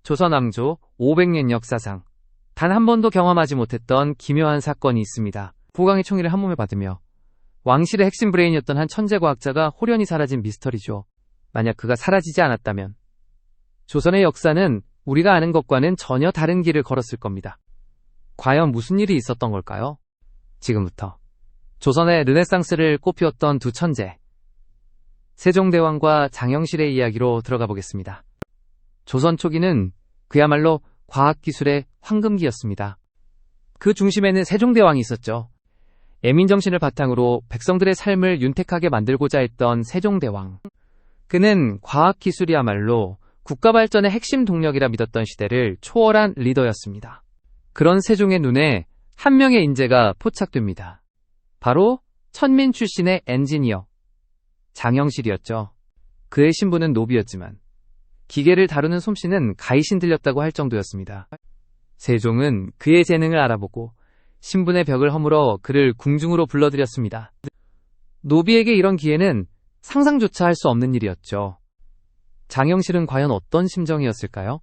조선 왕조 500년 역사상 단 한 번도 경험하지 못했던 기묘한 사건이 있습니다. 보강의 총애를 한 몸에 받으며 왕실의 핵심 브레인이었던 한 천재 과학자가 호련히 사라진 미스터리죠. 만약 그가 사라지지 않았다면 조선의 역사는 우리가 아는 것과는 전혀 다른 길을 걸었을 겁니다. 과연 무슨 일이 있었던 걸까요? 지금부터 조선의 르네상스를 꽃피웠던 두 천재, 세종대왕과 장영실의 이야기로 들어가 보겠습니다. 조선 초기는 그야말로 과학기술의 황금기였습니다. 그 중심에는 세종대왕이 있었죠. 애민정신을 바탕으로 백성들의 삶을 윤택하게 만들고자 했던 세종대왕. 그는 과학기술이야말로 국가 발전의 핵심 동력이라 믿었던 시대를 초월한 리더였습니다. 그런 세종의 눈에 한 명의 인재가 포착됩니다. 바로 천민 출신의 엔지니어 장영실이었죠. 그의 신분은 노비였지만 기계를 다루는 솜씨는 가이신 들렸다고 할 정도였습니다. 세종은 그의 재능을 알아보고 신분의 벽을 허물어 그를 궁중으로 불러들였습니다. 노비에게 이런 기회는 상상조차 할 수 없는 일이었죠. 장영실은 과연 어떤 심정이었을까요?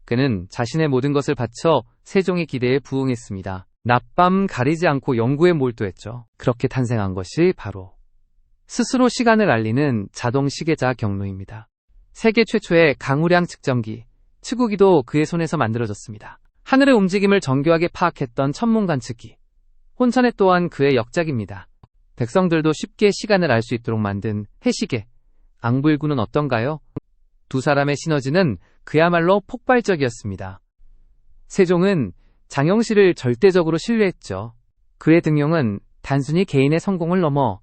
그는 자신의 모든 것을 바쳐 세종의 기대에 부응했습니다. 낮밤 가리지 않고 연구에 몰두했죠. 그렇게 탄생한 것이 바로 스스로 시간을 알리는 자동 시계자 경로입니다. 세계 최초의 강우량 측정기, 치구기도 그의 손에서 만들어졌습니다. 하늘의 움직임을 정교하게 파악했던 천문관측기, 혼천해 또한 그의 역작입니다. 백성들도 쉽게 시간을 알 수 있도록 만든 해시계, 앙불구는 어떤가요? 두 사람의 시너지는 그야말로 폭발적이었습니다. 세종은 장영실을 절대적으로 신뢰했죠. 그의 등용은 단순히 개인의 성공을 넘어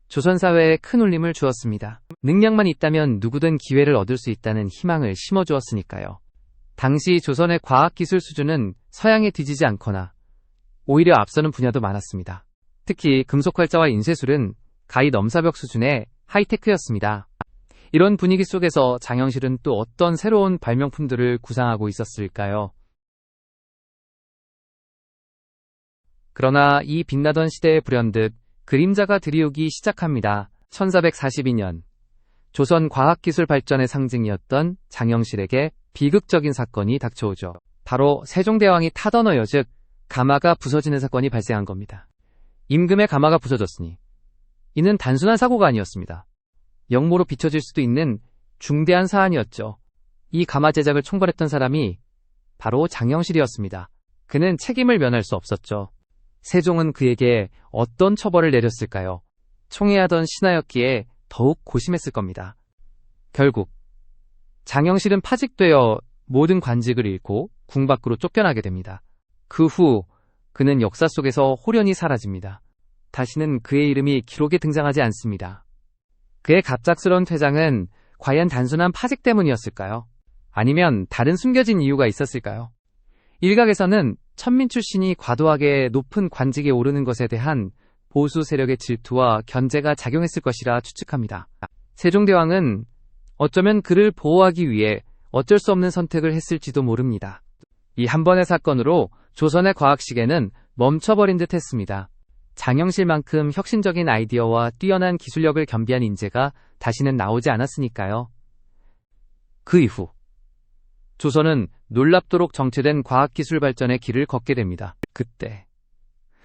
조선사회에 큰 울림을 주었습니다. 능력만 있다면 누구든 기회를 얻을 수 있다는 희망을 심어주었으니까요. 당시 조선의 과학기술 수준은 서양에 뒤지지 않거나 오히려 앞서는 분야도 많았습니다. 특히 금속활자와 인쇄술은 가히 넘사벽 수준의 하이테크였습니다. 이런 분위기 속에서 장영실은 또 어떤 새로운 발명품들을 구상하고 있었을까요? 그러나 이 빛나던 시대에 불현듯 그림자가 들이오기 시작합니다. 1442년 조선 과학기술 발전의 상징이었던 장영실에게 비극적인 사건이 닥쳐오죠. 바로 세종대왕이 타던 어여 즉 가마가 부서지는 사건이 발생한 겁니다. 임금의 가마가 부서졌으니 이는 단순한 사고가 아니었습니다. 역모로 비춰질 수도 있는 중대한 사안이었죠. 이 가마 제작을 총괄했던 사람이 바로 장영실이었습니다. 그는 책임을 면할 수 없었죠. 세종은 그에게 어떤 처벌을 내렸을까요? 총애하던 신하였기에 더욱 고심했을 겁니다. 결국 장영실은 파직되어 모든 관직을 잃고 궁 밖으로 쫓겨나게 됩니다. 그 후 그는 역사 속에서 호련히 사라집니다. 다시는 그의 이름이 기록에 등장하지 않습니다. 그의 갑작스러운 퇴장은 과연 단순한 파직 때문이었을까요? 아니면 다른 숨겨진 이유가 있었을까요? 일각에서는 천민 출신이 과도하게 높은 관직에 오르는 것에 대한 보수 세력의 질투와 견제가 작용했을 것이라 추측합니다. 세종대왕은 어쩌면 그를 보호하기 위해 어쩔 수 없는 선택을 했을지도 모릅니다. 이 한 번의 사건으로 조선의 과학시계는 멈춰버린 듯 했습니다. 장영실만큼 혁신적인 아이디어와 뛰어난 기술력을 겸비한 인재가 다시는 나오지 않았으니까요. 그 이후 조선은 놀랍도록 정체된 과학기술 발전의 길을 걷게 됩니다. 그때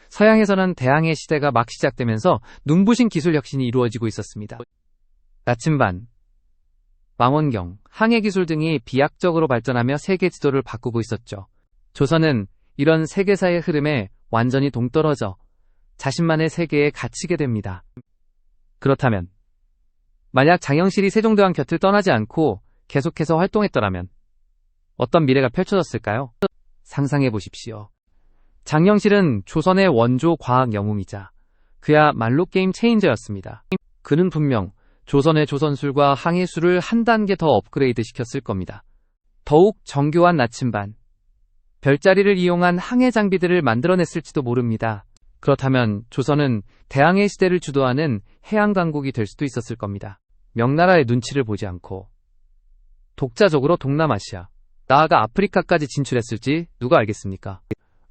서양에서는 대항해 시대가 막 시작되면서 눈부신 기술 혁신이 이루어지고 있었습니다. 나침반, 망원경, 항해기술 등이 비약적으로 발전하며 세계 지도를 바꾸고 있었죠. 조선은 이런 세계사의 흐름에 완전히 동떨어져 자신만의 세계에 갇히게 됩니다. 그렇다면 만약 장영실이 세종대왕 곁을 떠나지 않고 계속해서 활동했더라면 어떤 미래가 펼쳐졌을까요? 상상해 보십시오. 장영실은 조선의 원조 과학 영웅이자 그야말로 게임 체인저였습니다. 그는 분명 조선의 조선술과 항해술을 한 단계 더 업그레이드 시켰을 겁니다. 더욱 정교한 나침반, 별자리를 이용한 항해 장비들을 만들어냈을지도 모릅니다. 그렇다면 조선은 대항해 시대를 주도하는 해양 강국이 될 수도 있었을 겁니다. 명나라의 눈치를 보지 않고 독자적으로 동남아시아, 나아가 아프리카까지 진출했을지 누가 알겠습니까?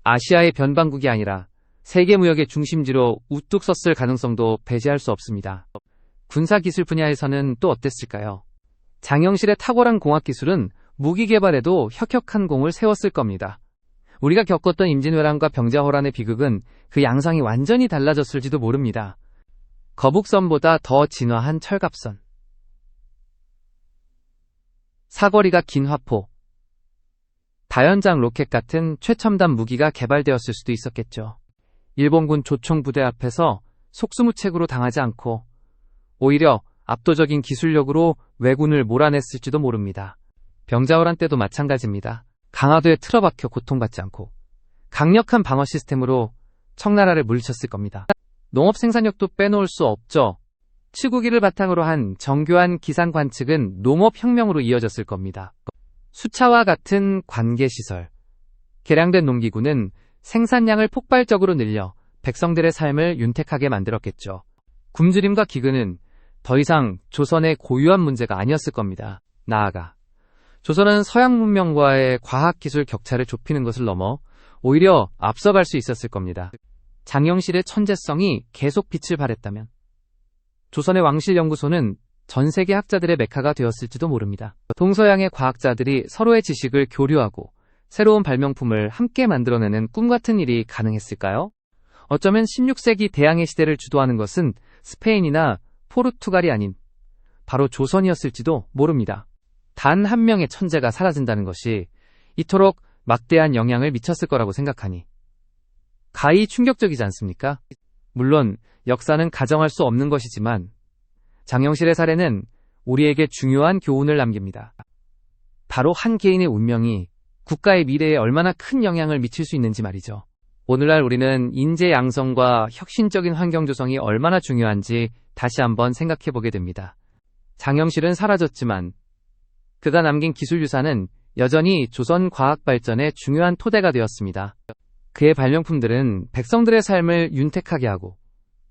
아시아의 변방국이 아니라 세계 무역의 중심지로 우뚝 섰을 가능성도 배제할 수 없습니다. 군사기술 분야에서는 또 어땠을까요? 장영실의 탁월한 공학기술은 무기 개발에도 혁혁한 공을 세웠을 겁니다. 우리가 겪었던 임진왜란과 병자호란의 비극은 그 양상이 완전히 달라졌을지도 모릅니다. 거북선보다 더 진화한 철갑선, 사거리가 긴 화포, 다연장 로켓 같은 최첨단 무기가 개발되었을 수도 있었겠죠. 일본군 조총부대 앞에서 속수무책으로 당하지 않고 오히려 압도적인 기술력으로 왜군을 몰아냈을지도 모릅니다. 병자호란 때도 마찬가지입니다. 강화도에 틀어박혀 고통받지 않고 강력한 방어 시스템으로 청나라를 물리쳤을 겁니다. 농업 생산력도 빼놓을 수 없죠. 치구기를 바탕으로 한 정교한 기상 관측은 농업혁명으로 이어졌을 겁니다. 수차와 같은 관계시설, 개량된 농기구는 생산량을 폭발적으로 늘려 백성들의 삶을 윤택하게 만들었겠죠. 굶주림과 기근은 더 이상 조선의 고유한 문제가 아니었을 겁니다. 나아가 조선은 서양 문명과의 과학기술 격차를 좁히는 것을 넘어 오히려 앞서갈 수 있었을 겁니다. 장영실의 천재성이 계속 빛을 발했다면 조선의 왕실연구소는 전 세계 학자들의 메카가 되었을지도 모릅니다. 동서양의 과학자들이 서로의 지식을 교류하고 새로운 발명품을 함께 만들어내는 꿈같은 일이 가능했을까요? 어쩌면 16세기 대항해 시대를 주도하는 것은 스페인이나 포르투갈이 아닌 바로 조선이었을지도 모릅니다. 단 한 명의 천재가 사라진다는 것이 이토록 막대한 영향을 미쳤을 거라고 생각하니 가히 충격적이지 않습니까? 물론 역사는 가정할 수 없는 것이지만 장영실의 사례는 우리에게 중요한 교훈을 남깁니다. 바로 한 개인의 운명이 국가의 미래에 얼마나 큰 영향을 미칠 수 있는지 말이죠. 오늘날 우리는 인재 양성과 혁신적인 환경 조성이 얼마나 중요한지 다시 한번 생각해 보게 됩니다. 장영실은 사라졌지만 그가 남긴 기술 유산은 여전히 조선 과학 발전의 중요한 토대가 되었습니다. 그의 발명품들은 백성들의 삶을 윤택하게 하고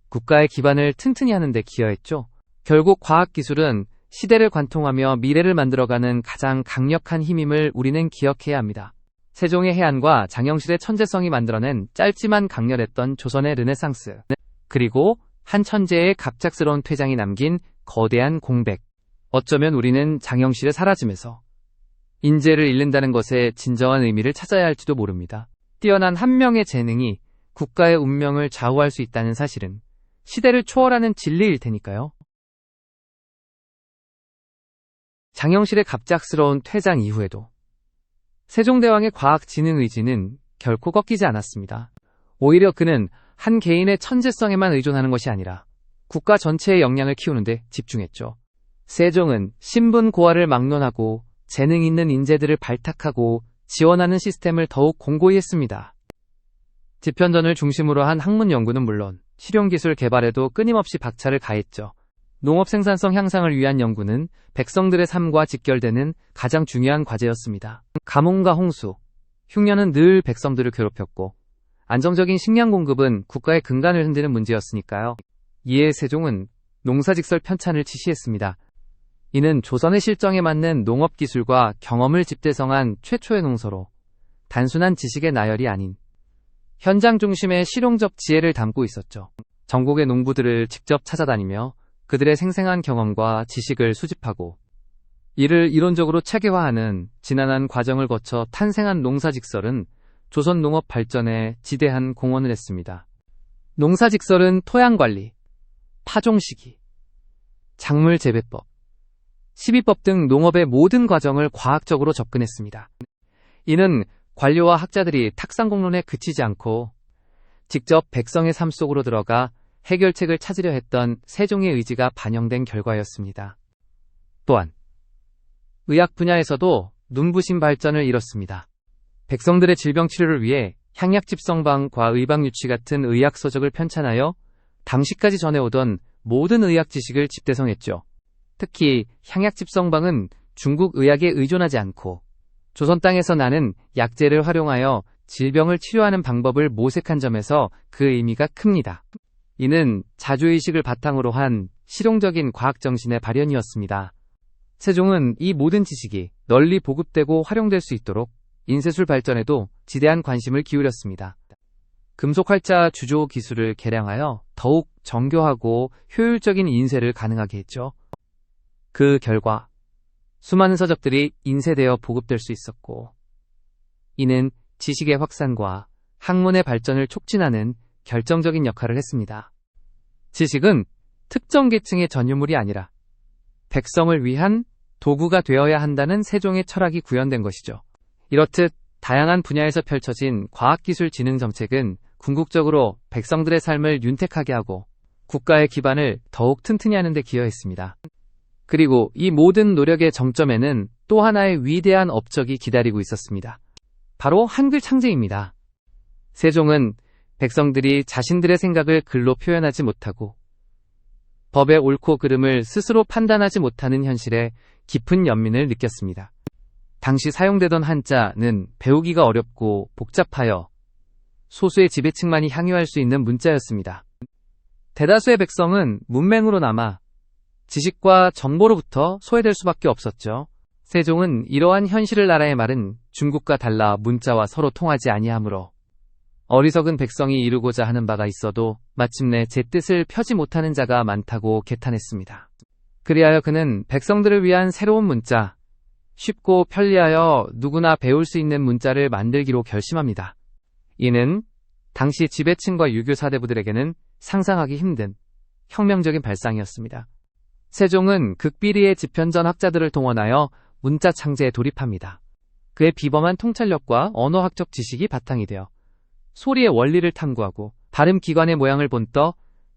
국가의 기반을 튼튼히 하는 데 기여했죠. 결국 과학기술은 시대를 관통하며 미래를 만들어가는 가장 강력한 힘임을 우리는 기억해야 합니다. 세종의 해안과 장영실의 천재성이 만들어낸 짧지만 강렬했던 조선의 르네상스, 그리고 한 천재의 갑작스러운 퇴장이 남긴 거대한 공백. 어쩌면 우리는 장영실의 사라짐에서 인재를 잃는다는 것의 진정한 의미를 찾아야 할지도 모릅니다. 뛰어난 한 명의 재능이 국가의 운명을 좌우할 수 있다는 사실은 시대를 초월하는 진리일 테니까요. 장영실의 갑작스러운 퇴장 이후에도 세종대왕의 과학지능 의지는 결코 꺾이지 않았습니다. 오히려 그는 한 개인의 천재성에만 의존하는 것이 아니라 국가 전체의 역량을 키우는 데 집중했죠. 세종은 신분 고하를 막론하고 재능 있는 인재들을 발탁하고 지원하는 시스템을 더욱 공고히 했습니다. 집현전을 중심으로 한 학문 연구는 물론 실용기술 개발에도 끊임없이 박차를 가했죠. 농업 생산성 향상을 위한 연구는 백성들의 삶과 직결되는 가장 중요한 과제였습니다. 가뭄과 홍수, 흉년은 늘 백성들을 괴롭혔고 안정적인 식량 공급은 국가의 근간을 흔드는 문제였으니까요. 이에 세종은 농사직설 편찬을 지시했습니다. 이는 조선의 실정에 맞는 농업기술과 경험을 집대성한 최초의 농서로 단순한 지식의 나열이 아닌 현장 중심의 실용적 지혜를 담고 있었죠. 전국의 농부들을 직접 찾아다니며 그들의 생생한 경험과 지식을 수집하고 이를 이론적으로 체계화하는 지난한 과정을 거쳐 탄생한 농사직설은 조선 농업 발전에 지대한 공헌을 했습니다. 농사직설은 토양관리, 파종시기, 작물 재배법, 시비법 등 농업의 모든 과정을 과학적으로 접근했습니다. 이는 관료와 학자들이 탁상공론에 그치지 않고 직접 백성의 삶 속으로 들어가 해결책을 찾으려 했던 세종의 의지가 반영된 결과였습니다. 또한 의학 분야에서도 눈부신 발전을 이뤘습니다. 백성들의 질병 치료를 위해 향약집성방과 의방유치 같은 의학 서적을 편찬하여 당시까지 전해오던 모든 의학 지식을 집대성했죠. 특히 향약집성방은 중국 의학에 의존하지 않고 조선 땅에서 나는 약재를 활용하여 질병을 치료하는 방법을 모색한 점에서 그 의미가 큽니다. 이는 자주의식을 바탕으로 한 실용적인 과학정신의 발현이었습니다. 세종은 이 모든 지식이 널리 보급되고 활용될 수 있도록 인쇄술 발전에도 지대한 관심을 기울였습니다. 금속 활자 주조 기술을 개량하여 더욱 정교하고 효율적인 인쇄를 가능하게 했죠. 그 결과 수많은 서적들이 인쇄되어 보급될 수 있었고, 이는 지식의 확산과 학문의 발전을 촉진하는 결정적인 역할을 했습니다. 지식은 특정 계층의 전유물이 아니라 백성을 위한 도구가 되어야 한다는 세종의 철학이 구현된 것이죠. 이렇듯 다양한 분야에서 펼쳐진 과학기술 진흥 정책은 궁극적으로 백성들의 삶을 윤택하게 하고 국가의 기반을 더욱 튼튼히 하는 데 기여했습니다. 그리고 이 모든 노력의 정점에는 또 하나의 위대한 업적이 기다리고 있었습니다. 바로 한글 창제입니다. 세종은 백성들이 자신들의 생각을 글로 표현하지 못하고 법의 옳고 그름을 스스로 판단하지 못하는 현실에 깊은 연민을 느꼈습니다. 당시 사용되던 한자는 배우기가 어렵고 복잡하여 소수의 지배층만이 향유할 수 있는 문자였습니다. 대다수의 백성은 문맹으로 남아 지식과 정보로부터 소외될 수밖에 없었죠. 세종은 이러한 현실을 나라의 말은 중국과 달라 문자와 서로 통하지 아니하므로 어리석은 백성이 이루고자 하는 바가 있어도 마침내 제 뜻을 펴지 못하는 자가 많다고 개탄했습니다. 그리하여 그는 백성들을 위한 새로운 문자, 쉽고 편리하여 누구나 배울 수 있는 문자를 만들기로 결심합니다. 이는 당시 지배층과 유교 사대부들에게는 상상하기 힘든 혁명적인 발상이었습니다. 세종은 극비리의 집현전 학자들을 동원하여 문자 창제에 돌입합니다. 그의 비범한 통찰력과 언어학적 지식이 바탕이 되어 소리의 원리를 탐구하고 발음 기관의 모양을 본떠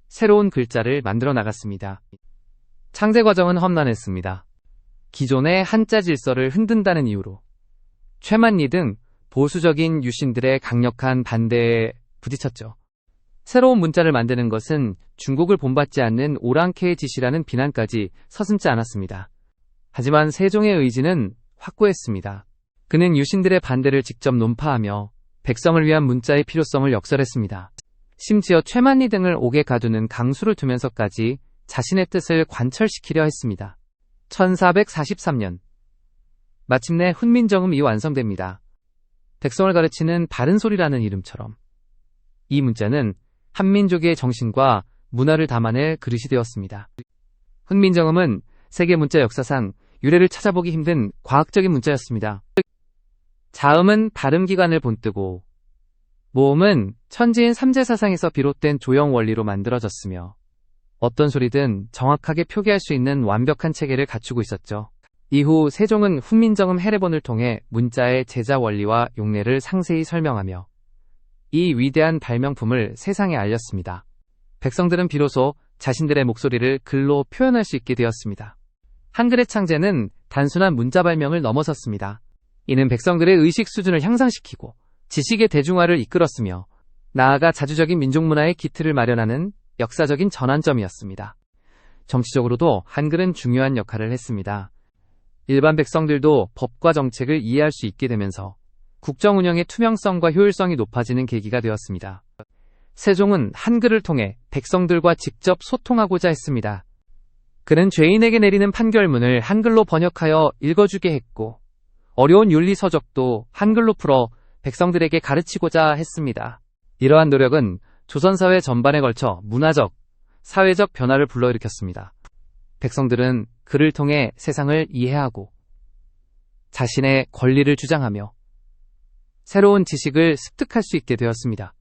새로운 글자를 만들어 나갔습니다. 창제 과정은 험난했습니다. 기존의 한자 질서를 흔든다는 이유로 최만리 등 보수적인 유신들의 강력한 반대에 부딪혔죠. 새로운 문자를 만드는 것은 중국을 본받지 않는 오랑캐의 짓이라는 비난까지 서슴지 않았습니다. 하지만 세종의 의지는 확고했습니다. 그는 유신들의 반대를 직접 논파하며 백성을 위한 문자의 필요성을 역설했습니다. 심지어 최만리 등을 옥에 가두는 강수를 두면서까지 자신의 뜻을 관철시키려 했습니다. 1443년 마침내 훈민정음이 완성됩니다. 백성을 가르치는 바른 소리라는 이름처럼 이 문자는 한민족의 정신과 문화를 담아낼 그릇이 되었습니다. 훈민정음은 세계 문자 역사상 유래를 찾아보기 힘든 과학적인 문자였습니다. 자음은 발음기관을 본뜨고 모음은 천지인 삼재사상에서 비롯된 조형 원리로 만들어졌으며 어떤 소리든 정확하게 표기할 수 있는 완벽한 체계를 갖추고 있었죠. 이후 세종은 훈민정음 해례본을 통해 문자의 제자 원리와 용례를 상세히 설명하며 이 위대한 발명품을 세상에 알렸습니다. 백성들은 비로소 자신들의 목소리를 글로 표현할 수 있게 되었습니다. 한글의 창제는 단순한 문자 발명을 넘어섰습니다. 이는 백성들의 의식 수준을 향상시키고 지식의 대중화를 이끌었으며 나아가 자주적인 민족문화의 기틀을 마련하는 역사적인 전환점이었습니다. 정치적으로도 한글은 중요한 역할을 했습니다. 일반 백성들도 법과 정책을 이해할 수 있게 되면서 국정 운영의 투명성과 효율성이 높아지는 계기가 되었습니다. 세종은 한글을 통해 백성들과 직접 소통하고자 했습니다. 그는 죄인에게 내리는 판결문을 한글로 번역하여 읽어주게 했고 어려운 윤리 서적도 한글로 풀어 백성들에게 가르치고자 했습니다. 이러한 노력은 조선사회 전반에 걸쳐 문화적, 사회적 변화를 불러일으켰습니다. 백성들은 글을 통해 세상을 이해하고 자신의 권리를 주장하며 새로운 지식을 습득할 수 있게 되었습니다.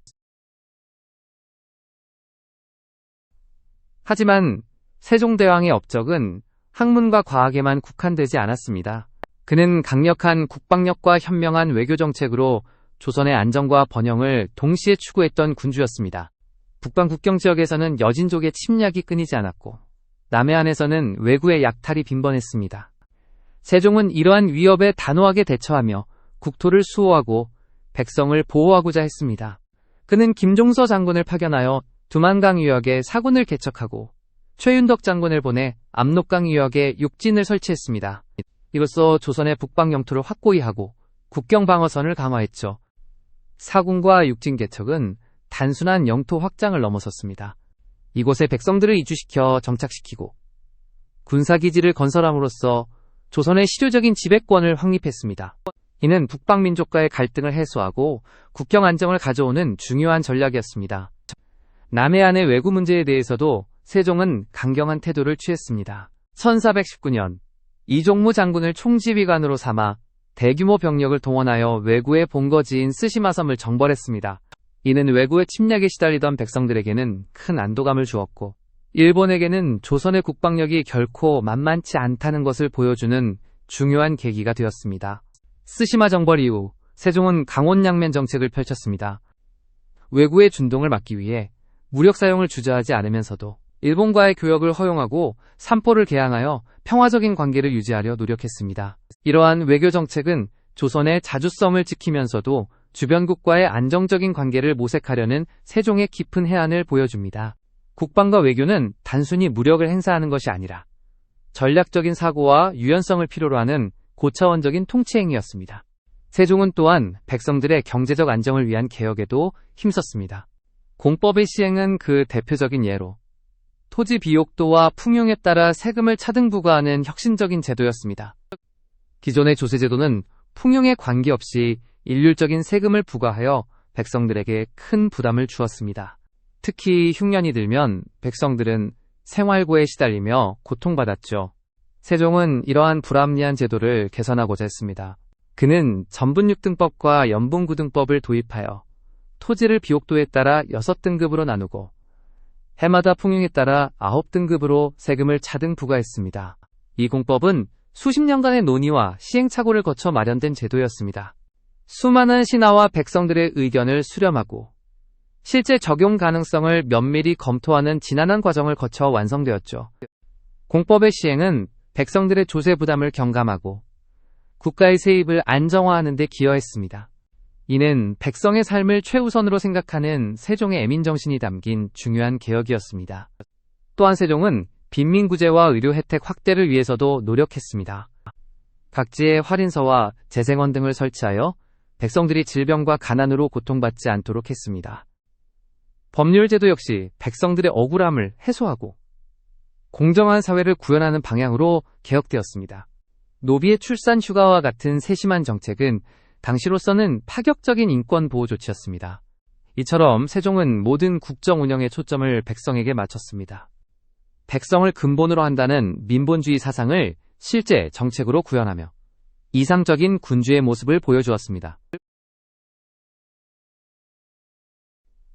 하지만 세종대왕의 업적은 학문과 과학에만 국한되지 않았습니다. 그는 강력한 국방력과 현명한 외교정책으로 조선의 안정과 번영을 동시에 추구했던 군주였습니다. 북방 국경지역에서는 여진족의 침략이 끊이지 않았고 남해안에서는 왜구의 약탈이 빈번했습니다. 세종은 이러한 위협에 단호하게 대처하며 국토를 수호하고 백성을 보호하고자 했습니다. 그는 김종서 장군을 파견하여 두만강 유역에 사군을 개척하고 최윤덕 장군을 보내 압록강 유역에 육진을 설치했습니다. 이로써 조선의 북방 영토를 확고히 하고 국경 방어선을 강화했죠. 사군과 육진 개척은 단순한 영토 확장을 넘어섰습니다. 이곳에 백성들을 이주시켜 정착시키고 군사기지를 건설함으로써 조선의 실효적인 지배권을 확립했습니다. 이는 북방민족과의 갈등을 해소하고 국경 안정을 가져오는 중요한 전략이었습니다. 남해안의 왜구 문제에 대해서도 세종은 강경한 태도를 취했습니다. 1419년 이종무 장군을 총지휘관으로 삼아 대규모 병력을 동원하여 왜구의 본거지인 쓰시마섬을 정벌했습니다. 이는 왜구의 침략에 시달리던 백성들에게는 큰 안도감을 주었고 일본에게는 조선의 국방력이 결코 만만치 않다는 것을 보여주는 중요한 계기가 되었습니다. 쓰시마 정벌 이후 세종은 강원양면 정책을 펼쳤습니다. 왜구의 준동을 막기 위해 무력 사용을 주저하지 않으면서도 일본과의 교역을 허용하고 삼포를 개항하여 평화적인 관계를 유지하려 노력했습니다. 이러한 외교 정책은 조선의 자주성을 지키면서도 주변국과의 안정적인 관계를 모색하려는 세종의 깊은 해안을 보여줍니다. 국방과 외교는 단순히 무력을 행사하는 것이 아니라 전략적인 사고와 유연성을 필요로 하는 고차원적인 통치행위였습니다. 세종은 또한 백성들의 경제적 안정을 위한 개혁에도 힘썼습니다. 공법의 시행은 그 대표적인 예로 토지 비옥도와 풍용에 따라 세금을 차등 부과하는 혁신적인 제도였습니다. 기존의 조세제도는 풍용에 관계없이 일률적인 세금을 부과하여 백성들에게 큰 부담을 주었습니다. 특히 흉년이 들면 백성들은 생활고에 시달리며 고통받았죠. 세종은 이러한 불합리한 제도를 개선하고자 했습니다. 그는 전분육등법과 연분구등법을 도입하여 토지를 비옥도에 따라 6등급으로 나누고 해마다 풍용에 따라 9등급으로 세금을 차등 부과했습니다. 이 공법은 수십 년간의 논의와 시행착오를 거쳐 마련된 제도였습니다. 수많은 신하와 백성들의 의견을 수렴하고 실제 적용 가능성을 면밀히 검토하는 지난한 과정을 거쳐 완성되었죠. 공법의 시행은 백성들의 조세 부담을 경감하고 국가의 세입을 안정화하는 데 기여했습니다. 이는 백성의 삶을 최우선으로 생각하는 세종의 애민정신이 담긴 중요한 개혁이었습니다. 또한 세종은 빈민구제와 의료 혜택 확대를 위해서도 노력했습니다. 각지에 활인서와 재생원 등을 설치하여 백성들이 질병과 가난으로 고통받지 않도록 했습니다. 법률제도 역시 백성들의 억울함을 해소하고 공정한 사회를 구현하는 방향으로 개혁되었습니다. 노비의 출산 휴가와 같은 세심한 정책은 당시로서는 파격적인 인권 보호 조치였습니다. 이처럼 세종은 모든 국정 운영의 초점을 백성에게 맞췄습니다. 백성을 근본으로 한다는 민본주의 사상을 실제 정책으로 구현하며 이상적인 군주의 모습을 보여주었습니다.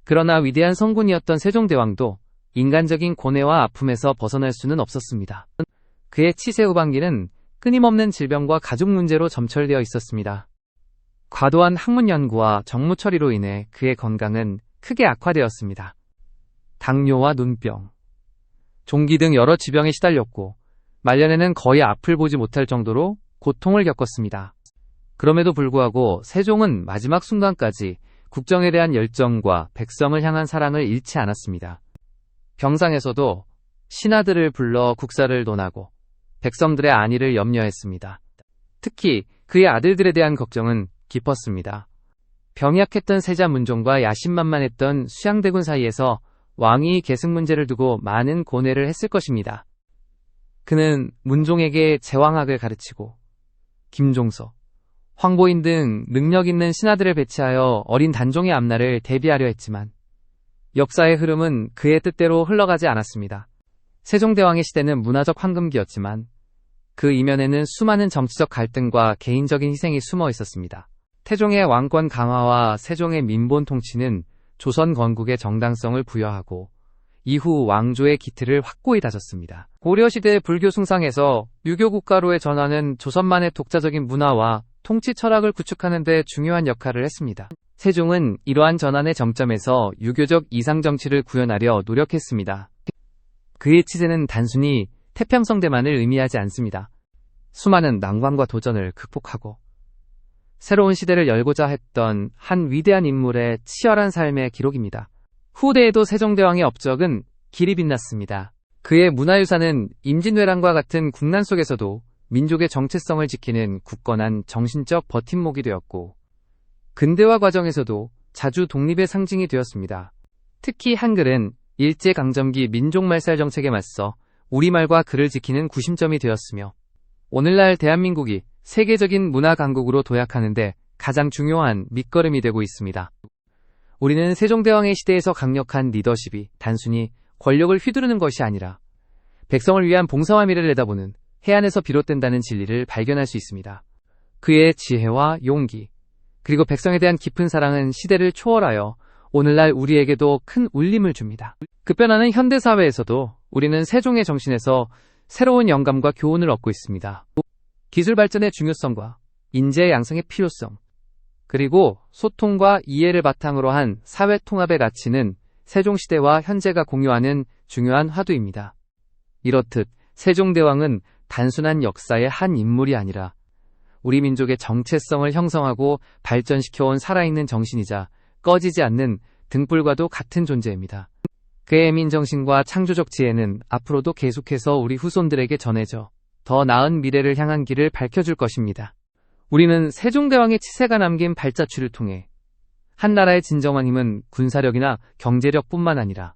그러나 위대한 성군이었던 세종대왕도 인간적인 고뇌와 아픔에서 벗어날 수는 없었습니다. 그의 치세 후반기는 끊임없는 질병과 가족 문제로 점철되어 있었습니다. 과도한 학문 연구와 정무 처리로 인해 그의 건강은 크게 악화되었습니다. 당뇨와 눈병, 종기 등 여러 지병에 시달렸고 말년에는 거의 앞을 보지 못할 정도로 고통을 겪었습니다. 그럼에도 불구하고 세종은 마지막 순간까지 국정에 대한 열정과 백성을 향한 사랑을 잃지 않았습니다. 병상에서도 신하들을 불러 국사를 논하고 백성들의 안위를 염려했습니다. 특히 그의 아들들에 대한 걱정은 깊었습니다. 병이 약했던 세자 문종과 야심만만했던 수양대군 사이에서 왕위 계승 문제를 두고 많은 고뇌를 했을 것입니다. 그는 문종에게 제왕학을 가르치고 김종서, 황보인 등 능력 있는 신하들을 배치하여 어린 단종의 앞날을 대비하려 했지만 역사의 흐름은 그의 뜻대로 흘러가지 않았습니다. 세종대왕의 시대는 문화적 황금기였지만 그 이면에는 수많은 정치적 갈등과 개인적인 희생이 숨어 있었습니다. 태종의 왕권 강화와 세종의 민본 통치는 조선 건국의 정당성을 부여하고 이후 왕조의 기틀을 확고히 다졌습니다. 고려시대 불교 숭상에서 유교 국가로의 전환은 조선만의 독자적인 문화와 통치 철학을 구축하는 데 중요한 역할을 했습니다. 세종은 이러한 전환의 정점에서 유교적 이상 정치를 구현하려 노력했습니다. 그의 치세는 단순히 태평성대만을 의미하지 않습니다. 수많은 난관과 도전을 극복하고 새로운 시대를 열고자 했던 한 위대한 인물의 치열한 삶의 기록입니다. 후대에도 세종대왕의 업적은 길이 빛났습니다. 그의 문화유산은 임진왜란과 같은 국난 속에서도 민족의 정체성을 지키는 굳건한 정신적 버팀목이 되었고 근대화 과정에서도 자주 독립의 상징이 되었습니다. 특히 한글은 일제강점기 민족말살 정책에 맞서 우리말과 글을 지키는 구심점이 되었으며 오늘날 대한민국이 세계적인 문화 강국으로 도약하는 데 가장 중요한 밑거름이 되고 있습니다. 우리는 세종대왕의 시대에서 강력한 리더십이 단순히 권력을 휘두르는 것이 아니라 백성을 위한 봉사와 미래를 내다보는 해안에서 비롯된다는 진리를 발견할 수 있습니다. 그의 지혜와 용기, 그리고 백성에 대한 깊은 사랑은 시대를 초월하여 오늘날 우리에게도 큰 울림을 줍니다. 급변하는 현대사회에서도 우리는 세종의 정신에서 새로운 영감과 교훈을 얻고 있습니다. 기술 발전의 중요성과 인재 양성의 필요성, 그리고 소통과 이해를 바탕으로 한 사회 통합의 가치는 세종시대와 현재가 공유하는 중요한 화두입니다. 이렇듯 세종대왕은 단순한 역사의 한 인물이 아니라 우리 민족의 정체성을 형성하고 발전시켜온 살아있는 정신이자 꺼지지 않는 등불과도 같은 존재입니다. 그의 민정신과 창조적 지혜는 앞으로도 계속해서 우리 후손들에게 전해져 더 나은 미래를 향한 길을 밝혀줄 것입니다. 우리는 세종대왕의 치세가 남긴 발자취를 통해 한 나라의 진정한 힘은 군사력이나 경제력뿐만 아니라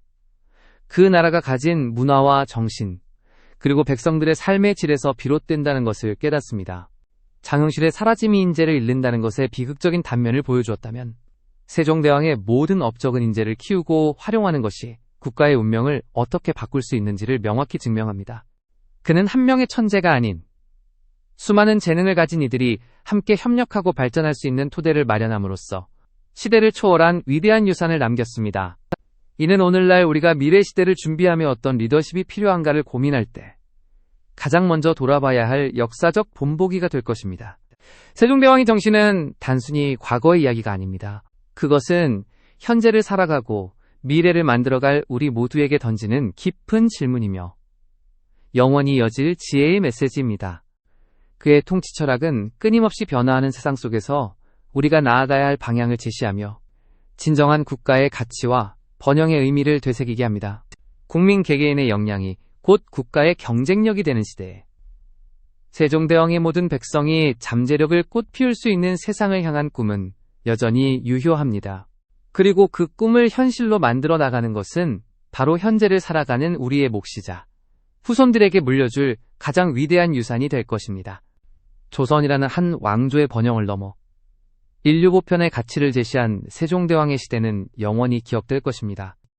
그 나라가 가진 문화와 정신, 그리고 백성들의 삶의 질에서 비롯된다는 것을 깨닫습니다. 장영실의 사라짐이 인재를 잃는다는 것의 비극적인 단면을 보여주었다면 세종대왕의 모든 업적은 인재를 키우고 활용하는 것이 국가의 운명을 어떻게 바꿀 수 있는지를 명확히 증명합니다. 그는 한 명의 천재가 아닌 수많은 재능을 가진 이들이 함께 협력하고 발전할 수 있는 토대를 마련함으로써 시대를 초월한 위대한 유산을 남겼습니다. 이는 오늘날 우리가 미래 시대를 준비하며 어떤 리더십이 필요한가를 고민할 때 가장 먼저 돌아봐야 할 역사적 본보기가 될 것입니다. 세종대왕의 정신은 단순히 과거의 이야기가 아닙니다. 그것은 현재를 살아가고 미래를 만들어갈 우리 모두에게 던지는 깊은 질문이며 영원히 이어질 지혜의 메시지입니다. 그의 통치 철학은 끊임없이 변화하는 세상 속에서 우리가 나아가야 할 방향을 제시하며 진정한 국가의 가치와 번영의 의미를 되새기게 합니다. 국민 개개인의 역량이 곧 국가의 경쟁력이 되는 시대에 세종대왕의 모든 백성이 잠재력을 꽃피울 수 있는 세상을 향한 꿈은 여전히 유효합니다. 그리고 그 꿈을 현실로 만들어 나가는 것은 바로 현재를 살아가는 우리의 몫이자 후손들에게 물려줄 가장 위대한 유산이 될 것입니다. 조선이라는 한 왕조의 번영을 넘어 인류 보편의 가치를 제시한 세종대왕의 시대는 영원히 기억될 것입니다.